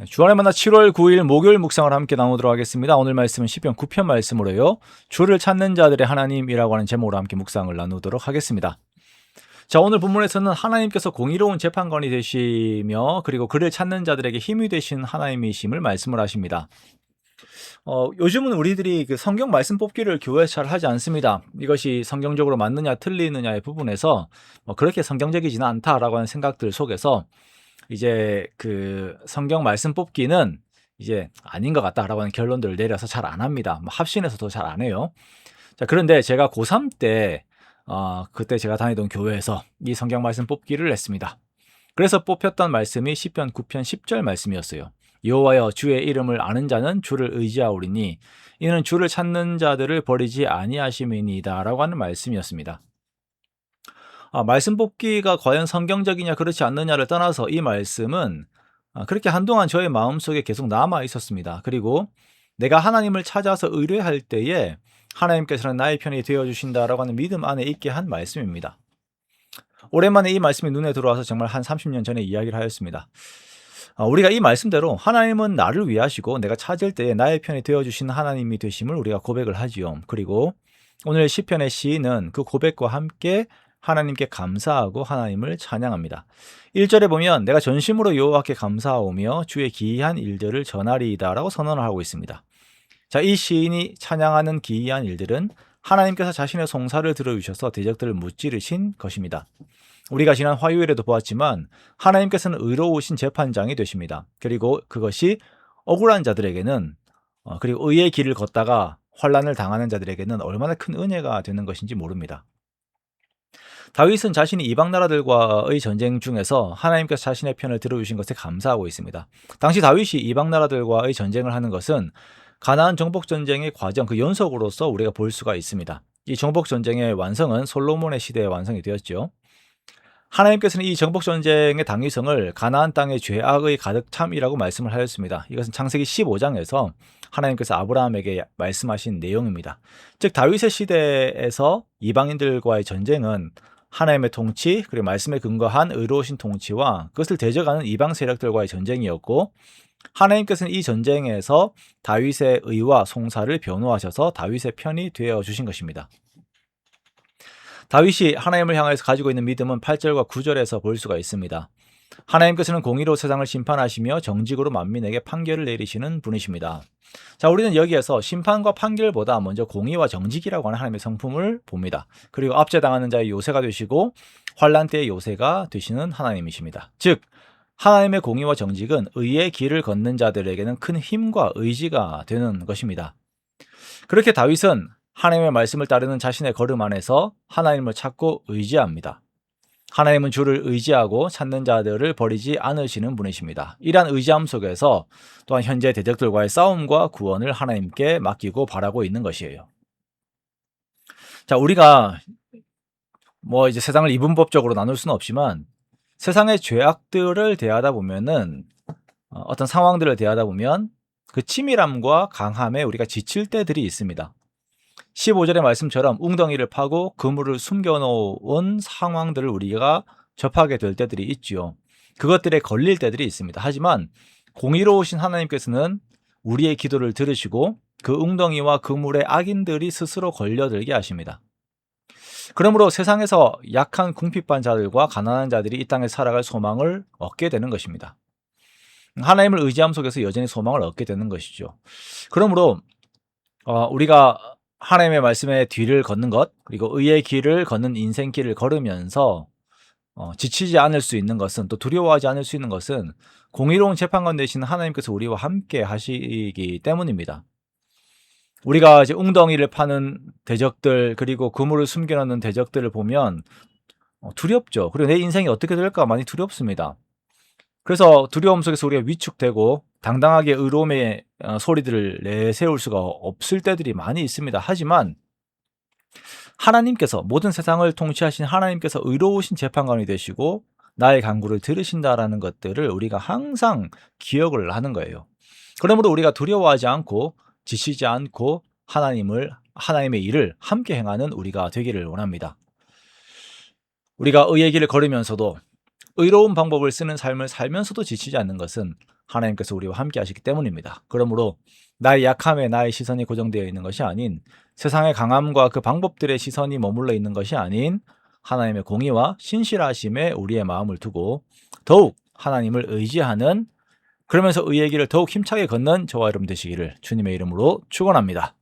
주안의 만나 7월 9일 목요일 묵상을 함께 나누도록 하겠습니다. 오늘 말씀은 시편 9편 말씀으로요. 주를 찾는 자들의 하나님이라고 하는 제목으로 함께 묵상을 나누도록 하겠습니다. 자, 오늘 본문에서는 하나님께서 공의로운 재판관이 되시며 그리고 그를 찾는 자들에게 힘이 되신 하나님이심을 말씀을 하십니다. 요즘은 우리들이 그 성경 말씀 뽑기를 교회에서 잘 하지 않습니다. 이것이 성경적으로 맞느냐 틀리느냐의 부분에서 그렇게 성경적이지는 않다라고 하는 생각들 속에서 이제 그 성경 말씀 뽑기는 이제 아닌 것 같다라고 하는 결론들을 내려서 잘 안 합니다. 합신에서도 잘 안 해요. 자, 그런데 제가 고3 때 그때 제가 다니던 교회에서 이 성경 말씀 뽑기를 했습니다. 그래서 뽑혔던 말씀이 시편 9편 10절 말씀이었어요. 여호와여, 주의 이름을 아는 자는 주를 의지하오리니 이는 주를 찾는 자들을 버리지 아니하심이니이다라고 하는 말씀이었습니다. 말씀 뽑기가 과연 성경적이냐 그렇지 않느냐를 떠나서 이 말씀은 그렇게 한동안 저의 마음속에 계속 남아 있었습니다. 그리고 내가 하나님을 찾아서 의뢰할 때에 하나님께서는 나의 편이 되어주신다라고 하는 믿음 안에 있게 한 말씀입니다. 오랜만에 이 말씀이 눈에 들어와서 정말 한 30년 전에 이야기를 하였습니다. 우리가 이 말씀대로 하나님은 나를 위하시고 내가 찾을 때에 나의 편이 되어주신 하나님이 되심을 우리가 고백을 하지요. 그리고 오늘 시편의 시인은 그 고백과 함께 하나님께 감사하고 하나님을 찬양합니다. 1절에 보면 내가 전심으로 여호와께 감사하오며 주의 기이한 일들을 전하리이다 라고 선언을 하고 있습니다. 자, 이 시인이 찬양하는 기이한 일들은 하나님께서 자신의 송사를 들어주셔서 대적들을 무찌르신 것입니다. 우리가 지난 화요일에도 보았지만 하나님께서는 의로우신 재판장이 되십니다. 그리고 그것이 억울한 자들에게는 그리고 의의 길을 걷다가 환난을 당하는 자들에게는 얼마나 큰 은혜가 되는 것인지 모릅니다. 다윗은 자신이 이방 나라들과의 전쟁 중에서 하나님께서 자신의 편을 들어주신 것에 감사하고 있습니다. 당시 다윗이 이방 나라들과의 전쟁을 하는 것은 가나안 정복 전쟁의 과정, 그 연속으로서 우리가 볼 수가 있습니다. 이 정복 전쟁의 완성은 솔로몬의 시대에 완성이 되었죠. 하나님께서는 이 정복 전쟁의 당위성을 가나안 땅의 죄악의 가득 참이라고 말씀을 하였습니다. 이것은 창세기 15장에서 하나님께서 아브라함에게 말씀하신 내용입니다. 즉 다윗의 시대에서 이방인들과의 전쟁은 하나님의 통치 그리고 말씀에 근거한 의로우신 통치와 그것을 대적하는 이방 세력들과의 전쟁이었고, 하나님께서는 이 전쟁에서 다윗의 의와 송사를 변호하셔서 다윗의 편이 되어 주신 것입니다. 다윗이 하나님을 향해서 가지고 있는 믿음은 8절과 9절에서 볼 수가 있습니다. 하나님께서는 공의로 세상을 심판하시며 정직으로 만민에게 판결을 내리시는 분이십니다. 자, 우리는 여기에서 심판과 판결보다 먼저 공의와 정직이라고 하는 하나님의 성품을 봅니다. 그리고 압제당하는 자의 요새가 되시고 환난 때의 요새가 되시는 하나님이십니다. 즉 하나님의 공의와 정직은 의의 길을 걷는 자들에게는 큰 힘과 의지가 되는 것입니다. 그렇게 다윗은 하나님의 말씀을 따르는 자신의 걸음 안에서 하나님을 찾고 의지합니다. 하나님은 주를 의지하고 찾는 자들을 버리지 않으시는 분이십니다. 이러한 의지함 속에서 또한 현재 대적들과의 싸움과 구원을 하나님께 맡기고 바라고 있는 것이에요. 자, 우리가 이제 세상을 이분법적으로 나눌 수는 없지만 세상의 죄악들을 대하다 보면은 어떤 상황들을 대하다 보면 그 치밀함과 강함에 우리가 지칠 때들이 있습니다. 15절의 말씀처럼 웅덩이를 파고 그물을 숨겨놓은 상황들을 우리가 접하게 될 때들이 있지요. 그것들에 걸릴 때들이 있습니다. 하지만 공의로우신 하나님께서는 우리의 기도를 들으시고 그 웅덩이와 그물에 악인들이 스스로 걸려들게 하십니다. 그러므로 세상에서 약한 궁핍한 자들과 가난한 자들이 이 땅에 살아갈 소망을 얻게 되는 것입니다. 하나님을 의지함 속에서 여전히 소망을 얻게 되는 것이죠. 그러므로 우리가 하나님의 말씀에 뒤를 걷는 것, 그리고 의의 길을 걷는 인생길을 걸으면서 지치지 않을 수 있는 것은, 또 두려워하지 않을 수 있는 것은 공의로운 재판관 되시는 하나님께서 우리와 함께 하시기 때문입니다. 우리가 이제 웅덩이를 파는 대적들, 그리고 그물을 숨겨놓는 대적들을 보면 두렵죠. 그리고 내 인생이 어떻게 될까 많이 두렵습니다. 그래서 두려움 속에서 우리가 위축되고 당당하게 의로움의 소리들을 내세울 수가 없을 때들이 많이 있습니다. 하지만 하나님께서, 모든 세상을 통치하신 하나님께서 의로우신 재판관이 되시고 나의 간구를 들으신다라는 것들을 우리가 항상 기억을 하는 거예요. 그러므로 우리가 두려워하지 않고 지치지 않고 하나님의 일을 함께 행하는 우리가 되기를 원합니다. 우리가 의의 길을 걸으면서도 의로운 방법을 쓰는 삶을 살면서도 지치지 않는 것은 하나님께서 우리와 함께 하시기 때문입니다. 그러므로 나의 약함에 나의 시선이 고정되어 있는 것이 아닌, 세상의 강함과 그 방법들의 시선이 머물러 있는 것이 아닌, 하나님의 공의와 신실하심에 우리의 마음을 두고 더욱 하나님을 의지하는, 그러면서 의의 길을 더욱 힘차게 걷는 저와 여러분 되시기를 주님의 이름으로 축원합니다.